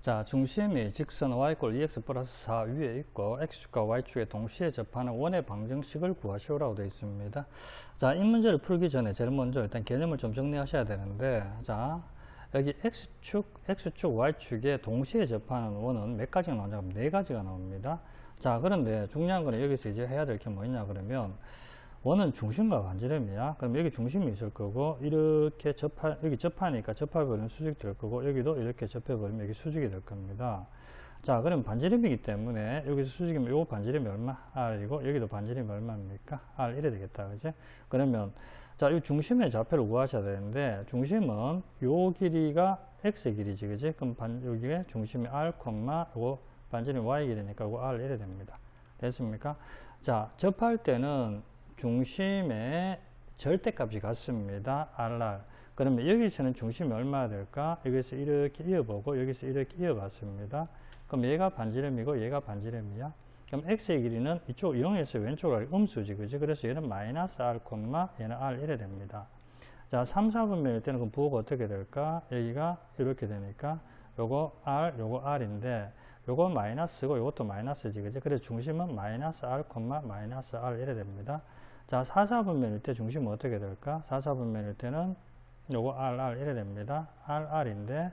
자, 중심이 직선 y꼴 2x 플러스 4 위에 있고 x축과 y축에 동시에 접하는 원의 방정식을 구하시오라고 되어 있습니다. 자, 이 문제를 풀기 전에 제일 먼저 일단 개념을 좀 정리하셔야 되는데, 자, 여기 x축, y축에 동시에 접하는 원은 몇 가지가 나오냐? 네 가지가 나옵니다. 자, 그런데 중요한 거는 여기서 이제 해야 될 게 뭐냐 그러면, 원은 중심과 반지름이야. 그럼 여기 중심이 있을 거고, 이렇게 여기 접하니까 접해버리면 수직이 될 거고, 여기도 이렇게 접해버리면 여기 수직이 될 겁니다. 자, 그럼 반지름이기 때문에 여기서 수직이면 요 반지름이 얼마? R이고, 여기도 반지름이 얼마입니까? R 이래 되겠다. 그지? 그러면, 자, 이 중심의 좌표를 구하셔야 되는데, 중심은 요 길이가 X의 길이지. 그지? 그럼 여기에 중심이 R, 요거 반지름이 Y 길이니까 요거 R 이래 됩니다. 됐습니까? 자, 접할 때는 중심의 절대값이 같습니다. RR. 그러면 여기서는 중심이 얼마나 될까? 여기서 이렇게 이어보고 여기서 이렇게 이어봤습니다. 그럼 얘가 반지름이고 얘가 반지름이야. 그럼 x의 길이는 이쪽 0에서 왼쪽으로 음수지, 그지? 그래서 얘는 마이너스 R, 얘는 R 이래 됩니다. 자, 3, 4분면일 때는 그 부호가 어떻게 될까? 여기가 이렇게 되니까 요거 R, 요거 R인데 요거 마이너스고 요것도 마이너스지, 그지? 그래서 중심은 마이너스 R, 마이너스 R 이래 됩니다. 자, 4, 4분면일 때 중심은 어떻게 될까? 4, 4분면일 때는 요거 RR 이래 됩니다. RR인데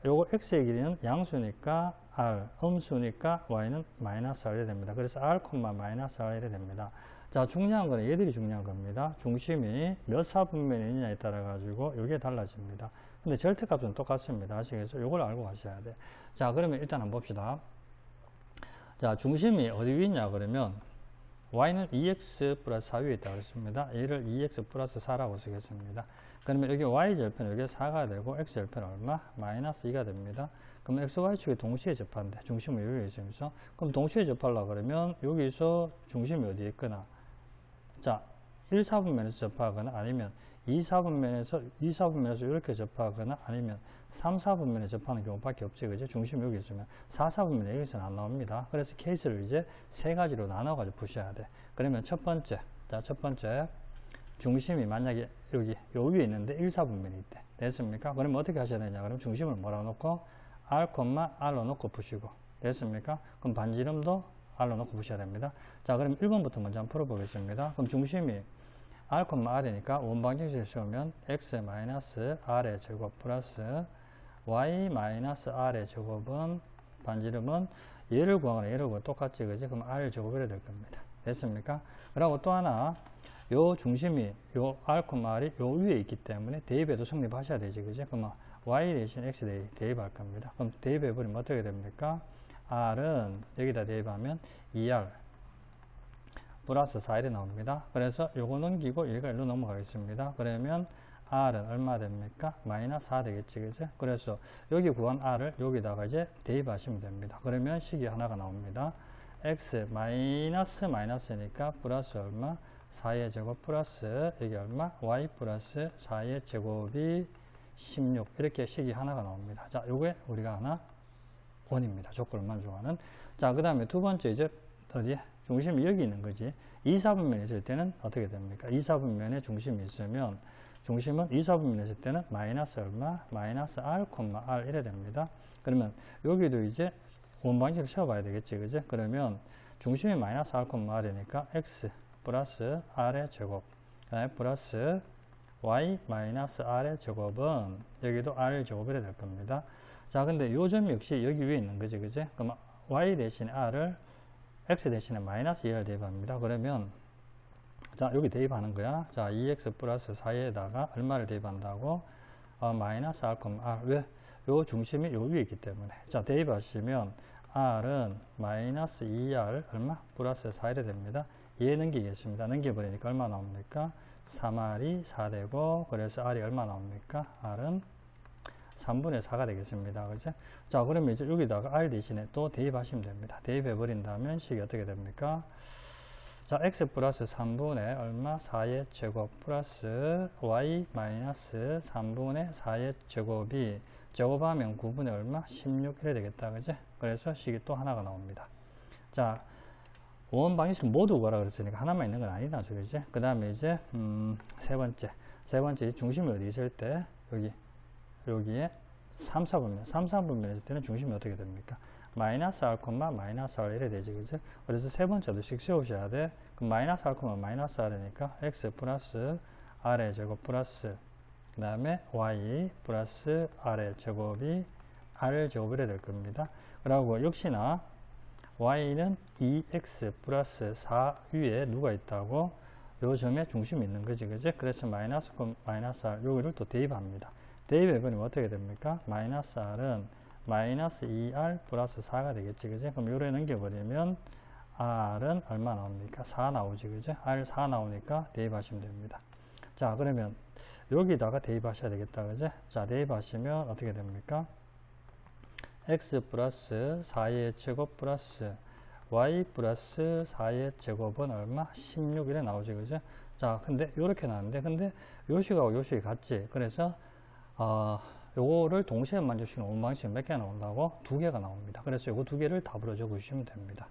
요거 X의 길이는 양수니까 R, 음수니까 Y는 마이너스 R 이래 됩니다. 그래서 R, 마이너스 R 이래 됩니다. 자, 중요한 거는 얘들이 중요한 겁니다. 중심이 몇 사분면이냐에 따라 가지고 요게 달라집니다. 근데 절대값은 똑같습니다. 아시겠죠? 요걸 알고 가셔야 돼. 자, 그러면 일단 한번 봅시다. 자, 중심이 어디 위에 있냐 그러면 y는 2x 플러스 4 위에 있다고 했습니다. 얘를 2x 플러스 4라고 쓰겠습니다. 그러면 여기 y절편 여기 4가 되고 x절편 얼마? 마이너스 2가 됩니다. 그럼 x, y축이 동시에 접한대. 중심은 여기 있으면서. 그럼 동시에 접하려고 그러면 여기서 중심이 어디에 있거나, 자, 1, 4분면에서 접하거나 아니면 2, 4분면에서 이렇게 접하거나 아니면 3, 4분면에 접하는 경우밖에 없지, 그죠? 중심이 여기 있으면 4, 4분면에 여기서는 안 나옵니다. 그래서 케이스를 이제 세 가지로 나눠가지고 푸셔야 돼. 그러면 첫 번째, 자, 첫 번째 중심이 만약에 여기 요 위에 있는데 1, 4분면이 있대. 됐습니까? 그러면 어떻게 하셔야 되냐? 그럼 중심을 뭐라고 놓고 R, R로 놓고 푸시고. 됐습니까? 그럼 반지름도 R로 놓고 푸셔야 됩니다. 자, 그럼 1번부터 먼저 한번 풀어보겠습니다. 그럼 중심이 R, R이니까 원방정식을 세우면 X-R의 제곱 플러스 Y-R의 제곱은 반지름은 얘를 구하거나 얘를 구하거나 똑같지, 그지? 그럼 R 제곱이 될 겁니다. 됐습니까? 그리고 또 하나, 요 중심이 요 R, R이 요 위에 있기 때문에 대입에도 성립하셔야 되지, 그지? 그러면 Y 대신 X 대입할 겁니다. 그럼 대입해버리면 어떻게 됩니까? R은 여기다 대입하면 2R 플러스 4일이 나옵니다. 그래서 요거 넘기고 얘가 일로 넘어가겠습니다. 그러면 R은 얼마 됩니까? 마이너스 4 되겠지, 그죠? 그래서 여기 구한 R을 여기다가 이제 대입하시면 됩니다. 그러면 식이 하나가 나옵니다. X 마이너스니까 플러스 얼마? 4의 제곱 플러스 여기 얼마? Y 플러스 4의 제곱이 16. 이렇게 식이 하나가 나옵니다. 자, 요게 우리가 하나 원입니다. 조건을 만족하는. 자, 그 다음에 두 번째 이제 어디에? 중심이 여기 있는 거지. 2, 4분면에 있을 때는 어떻게 됩니까? 2, 4분면에 중심이 있으면 중심은 2, 4분면에 있을 때는 마이너스 얼마? 마이너스 R, R 이래 됩니다. 그러면 여기도 이제 원방식을 세워봐야 되겠지, 그죠? 그러면 중심이 마이너스 R, R이니까 X 플러스 R의 제곱, 그 다음에 플러스 Y 마이너스 R의 제곱은 여기도 R 제곱이래 될 겁니다. 자, 근데 요 점 역시 여기 위에 있는 거지, 그죠? 그럼 Y 대신 R을 X 대신에 마이너스 2를 대입합니다. 그러면 자, 여기 대입하는 거야. 자, 2x 플러스 4에다가 얼마를 대입한다고? 마이너스 R, R. 왜? 요 중심이 요 위에 있기 때문에. 자, 대입하시면 R은 마이너스 2R 얼마? 플러스 4이 됩니다. 얘 넘기겠습니다. 넘겨버리니까 얼마 나옵니까? 3R이 4 되고, 그래서 R이 얼마 나옵니까? R은 3분의 4가 되겠습니다. 그죠? 자, 그러면 이제 여기다가 R 대신에 또 대입하시면 됩니다. 대입해버린다면 식이 어떻게 됩니까? 자, X 플러스 3분의 얼마? 4의 제곱 플러스 Y 마이너스 3분의 4의 제곱이 제곱하면 9분의 얼마? 16 이래 되겠다. 그죠? 그래서 식이 또 하나가 나옵니다. 자, 원 방식을 모두 구하라 그랬으니까 하나만 있는 건 아니다. 그죠? 그 다음에 이제, 세 번째 중심이 어디 있을 때, 여기에 3, 4분면. 3, 4분면 했을 때는 중심이 어떻게 됩니까? 마이너스 R, 마이너스 R 이래 되지, 그죠? 그래서 세 번째도 식 세우셔야 돼. 그럼 마이너스 R, 마이너스 R이니까 X 플러스 R의 제곱 플러스 그 다음에 Y 플러스 R의 제곱이 R 제곱이래 될 겁니다. 그리고 역시나 Y는 2X 플러스 4 위에 누가 있다고? 요 점에 중심이 있는 거지, 그죠? 그래서 마이너스 R, 여기를 또 대입합니다. 대입해버리면 어떻게 됩니까? 마이너스 R은 마이너스 2R 플러스 4가 되겠지, 그죠? 그럼 요래 넘겨버리면 R은 얼마 나옵니까? 4 나오지, 그죠? R 4 나오니까 대입하시면 됩니다. 자, 그러면 여기다가 대입하셔야 되겠다, 그죠? 자, 대입하시면 어떻게 됩니까? X 플러스 4의 제곱 플러스 Y 플러스 4의 제곱은 얼마? 16 이래 나오지, 그죠? 자, 근데 요렇게 나왔는데, 근데 요식하고 요식이 같지. 그래서 요거를 동시에 만족시키는 방식이 몇 개가 나온다고? 2개가 나옵니다. 그래서 요거 2개를 답으로 적어주시면 됩니다.